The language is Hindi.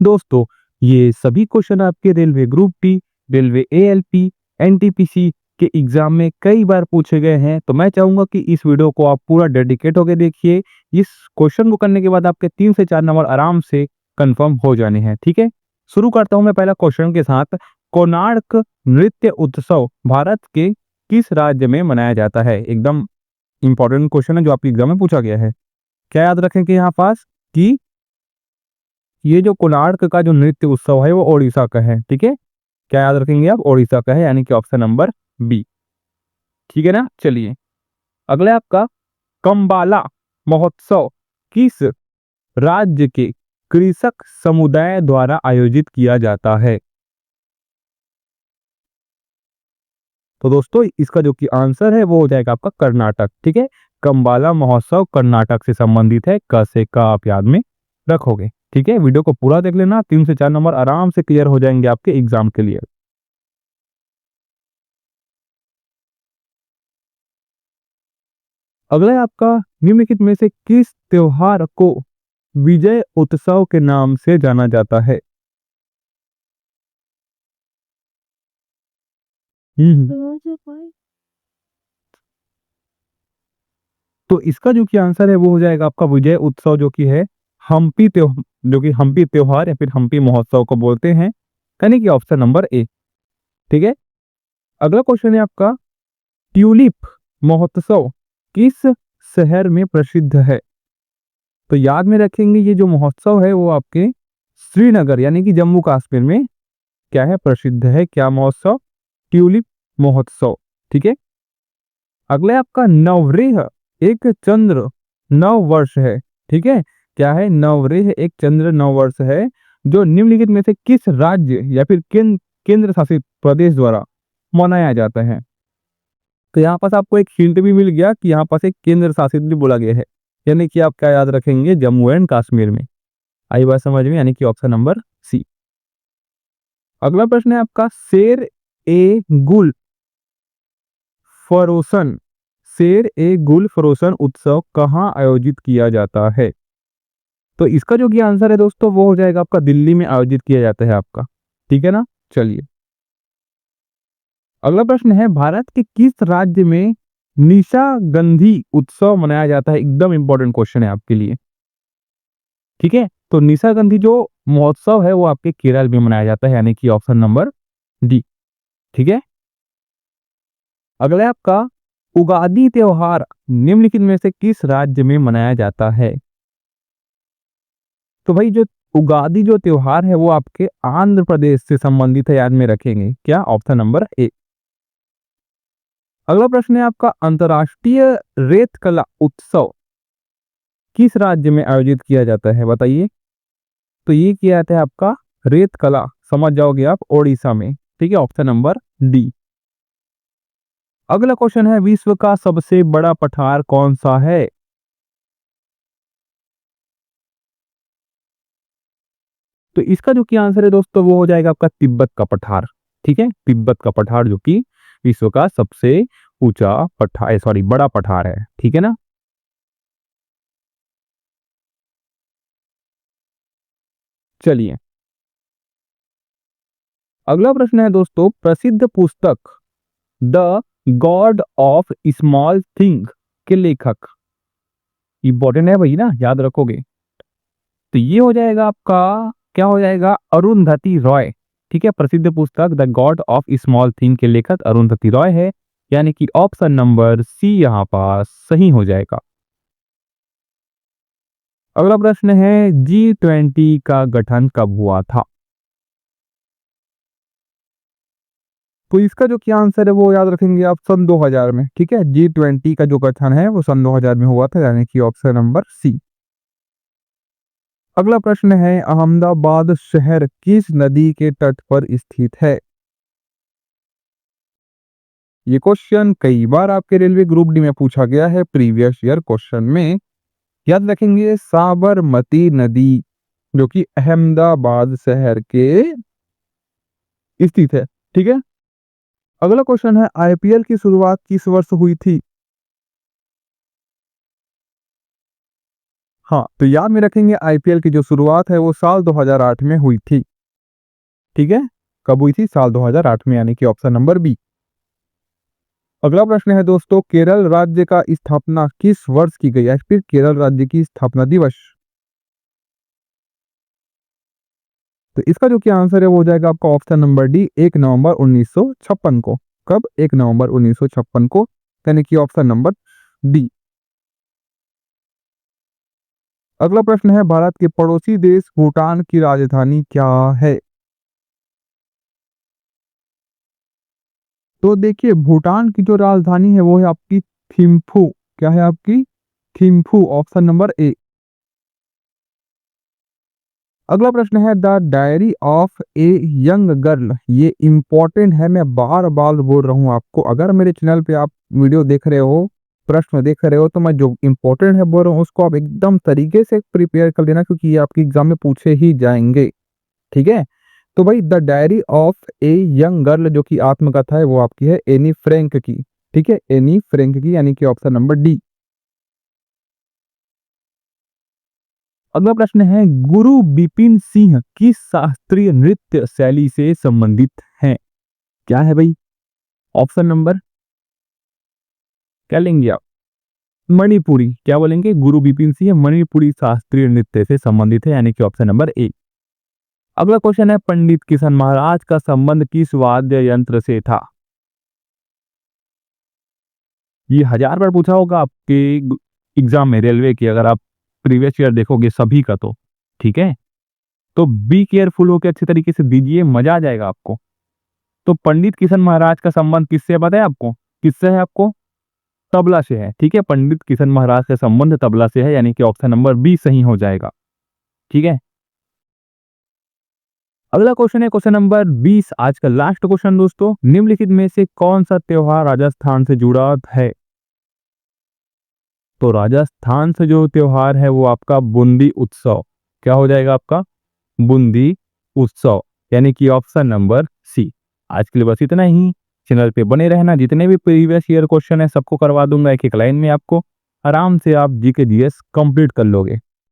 दोस्तों, ये सभी क्वेश्चन आपके railway group D, railway ALP, NTPC के एग्जाम में कई बार पूछे गए हैं। तो मैं चाहूंगा कि इस वीडियो को आप पूरा डेडिकेट होकर देखिए। इस क्वेश्चन को करने के बाद आपके 3 से 4 नंबर आराम से कंफर्म हो जाने हैं। ठीक है, शुरू करता हूं मैं पहला क्वेश्चन के साथ। कोणार्क नृत्य उत्सव भारत के किस राज्य में मनाया जाता है? एकदम इंपॉर्टेंट क्वेश्चन है जो आपके एग्जाम में पूछा गया है। क्या याद रखेंगे यहाँ पास कि ये जो कोणार्क का जो नृत्य उत्सव है वो ओडिशा का है। ठीक है, क्या याद रखेंगे आप? ओडिशा का है, यानी कि ऑप्शन नंबर बी। ठीक है ना। चलिए, अगला आपका कंबाला महोत्सव किस राज्य के कृषक समुदाय द्वारा आयोजित किया जाता है? तो दोस्तों, इसका जो कि आंसर है वो हो जाएगा आपका कर्नाटक। ठीक है, कंबाला महोत्सव कर्नाटक से संबंधित है। क से का आप याद में रखोगे। ठीक है, वीडियो को पूरा देख लेना, 3 से 4 नंबर आराम से क्लियर हो जाएंगे आपके एग्जाम के लिए। अगला है आपका, निम्नलिखित में से किस त्योहार को विजय उत्सव के नाम से जाना जाता है? हम्म। तो इसका जो कि आंसर है वो हो जाएगा आपका विजय उत्सव, जो कि है हम्पी त्योहार, जो कि हम्पी त्योहार या फिर हम्पी महोत्सव को बोलते हैं, यानी कि ऑप्शन नंबर ए। ठीक है, अगला क्वेश्चन है आपका, ट्यूलिप महोत्सव किस शहर में प्रसिद्ध है? तो याद में रखेंगे, ये जो महोत्सव है वो आपके श्रीनगर यानी कि जम्मू कश्मीर में क्या है, प्रसिद्ध है। क्या महोत्सव? ट्यूलिप महोत्सव। ठीक है, अगला है आपका, नवरेह एक चंद्र नव वर्ष है। ठीक है, क्या है? नवरेह एक चंद्र नव वर्ष है जो निम्नलिखित में से किस राज्य या फिर केंद्र शासित प्रदेश द्वारा मनाया जाता है? तो यहाँ पास आपको एक हिंट भी मिल गया कि यहाँ पास एक केंद्र शासित भी बोला गया है, यानी कि आप क्या याद रखेंगे? जम्मू एंड कश्मीर में। आई बात समझ में, यानी कि ऑप्शन नंबर सी। अगला प्रश्न है आपका, शेर ए गुल फरोसन शेर ए गुल फरोसन उत्सव कहाँ आयोजित किया जाता है? तो इसका जो कि आंसर है दोस्तों वो हो जाएगा आपका दिल्ली में आयोजित किया जाता है आपका। ठीक है ना। चलिए, अगला प्रश्न है, भारत के किस राज्य में निशागंधी उत्सव मनाया जाता है? एकदम इंपॉर्टेंट क्वेश्चन है आपके लिए। ठीक है, तो निशागंधी जो महोत्सव है वो आपके केरल में मनाया जाता है, यानी कि ऑप्शन नंबर डी। ठीक है, अगला है आपका, उगादी त्योहार निम्नलिखित में से किस राज्य में मनाया जाता है? तो भाई जो उगादी जो त्योहार है वो आपके आंध्र प्रदेश से संबंधित है, याद में रखेंगे। क्या? Option number A. अगला प्रश्न है आपका, अंतर्राष्ट्रीय रेत कला उत्सव किस राज्य में आयोजित किया जाता है? बताइए। तो ये किया जाता है आपका रेत कला, समझ जाओगे आप, ओडिशा में। ठीक है, ऑप्शन नंबर डी। अगला क्वेश्चन है, विश्व का सबसे बड़ा पठार कौन सा है? तो इसका जो कि आंसर है दोस्तों वो हो जाएगा आपका तिब्बत का पठार। ठीक है, तिब्बत का पठार जो कि विश्व का सबसे ऊंचा पठार, सॉरी बड़ा पठार है। ठीक है ना। चलिए, अगला प्रश्न है दोस्तों, प्रसिद्ध पुस्तक the God of small thing के लेखक, इंपॉर्टेंट है भाई ना, याद रखोगे। तो ये हो जाएगा आपका, क्या हो जाएगा? अरुंधति रॉय। ठीक है, प्रसिद्ध पुस्तक the God of small thing के लेखक अरुंधति रॉय है, यानी कि ऑप्शन नंबर सी यहां पास सही हो जाएगा। अगला प्रश्न है, G20 का गठन कब हुआ था? तो इसका जो क्या आंसर है वो याद रखेंगे आप, सन 2000 में। ठीक है, G20 का जो गठन है वो सन 2000 में हुआ था, यानी कि ऑप्शन नंबर सी। अगला प्रश्न है, अहमदाबाद शहर किस नदी के तट पर स्थित है? ये क्वेश्चन कई बार आपके रेलवे ग्रुप डी में पूछा गया है, प्रीवियस ईयर क्वेश्चन में। याद रखेंगे, साबरमती नदी जो कि अहमदाबाद शहर के स्थित है। ठीक है, अगला क्वेश्चन है, आईपीएल की शुरुआत किस वर्ष हुई थी? हाँ, तो याद में रखेंगे आईपीएल की जो शुरुआत है वो साल 2008 में हुई थी। ठीक है, कब हुई थी? साल 2008 में, यानी कि ऑप्शन नंबर बी। अगला प्रश्न है दोस्तों, केरल राज्य का स्थापना किस वर्ष की गई है? फिर केरल राज्य की स्थापना दिवस। तो इसका जो क्या आंसर है वो हो जाएगा आपका ऑप्शन नंबर डी, 1 नवंबर 1956 को। कब? 1 नवंबर 1956 को, यानी कि ऑप्शन नंबर डी। अगला प्रश्न है, भारत के पड़ोसी देश भूटान की राजधानी क्या है? तो देखिए, भूटान की जो राजधानी है वो है आपकी थिम्फू। क्या है आपकी? Thimphu, option number A. अगला प्रश्न है, the diary of a young girl. ये इंपॉर्टेंट है, मैं बार बार बोल रहा हूँ आपको। अगर मेरे चैनल पे आप वीडियो देख रहे हो, प्रश्न देख रहे हो, तो मैं जो इंपॉर्टेंट है बोल रहा हूँ उसको आप एकदम तरीके से प्रिपेयर कर लेना, क्योंकि ये आपके एग्जाम में पूछे ही जाएंगे। ठीक है, तो भाई the diary of a young girl जो कि आत्मकथा है वो आपकी है एनी फ्रैंक की। ठीक है, एनी फ्रैंक की, यानी कि ऑप्शन नंबर डी। अगला प्रश्न है, गुरु बिपिन सिंह किस शास्त्रीय नृत्य शैली से संबंधित हैं? क्या है भाई? ऑप्शन नंबर क्या लेंगे आप? मणिपुरी। क्या बोलेंगे? गुरु बिपिन सिंह मणिपुरी शास्त्रीय नृत्य से संबंधित है, यानी कि ऑप्शन नंबर ए। अगला क्वेश्चन है, पंडित किशन महाराज का संबंध किस वाद्य यंत्र से था? ये 1000 बार पूछा होगा आपके एग्जाम में, रेलवे की, अगर आप प्रीवियस ईयर देखोगे सभी का तो। ठीक है, तो बी केयरफुल होकर अच्छे तरीके से दीजिए, मजा आ जाएगा आपको। तो पंडित किशन महाराज का संबंध किससे पता है आपको? किससे है आपको? तबला से है। ठीक है, पंडित किशन महाराज का संबंध तबला से है, यानी कि ऑप्शन नंबर बी सही हो जाएगा। ठीक है, अगला क्वेश्चन है क्वेश्चन नंबर 20, आज का लास्ट क्वेश्चन दोस्तों, निम्नलिखित में से कौन सा त्योहार राजस्थान से जुड़ा है? तो राजस्थान से जो त्योहार है वो आपका बूंदी उत्सव। क्या हो जाएगा आपका? बूंदी उत्सव, यानी कि ऑप्शन नंबर सी। आज के लिए बस इतना ही। चैनल पे बने रहना, जितने भी प्रीवियस ईयर क्वेश्चन है सबको करवा दूंगा एक एक लाइन में, आपको आराम से आप जीके जीएस कंप्लीट कर लोगे।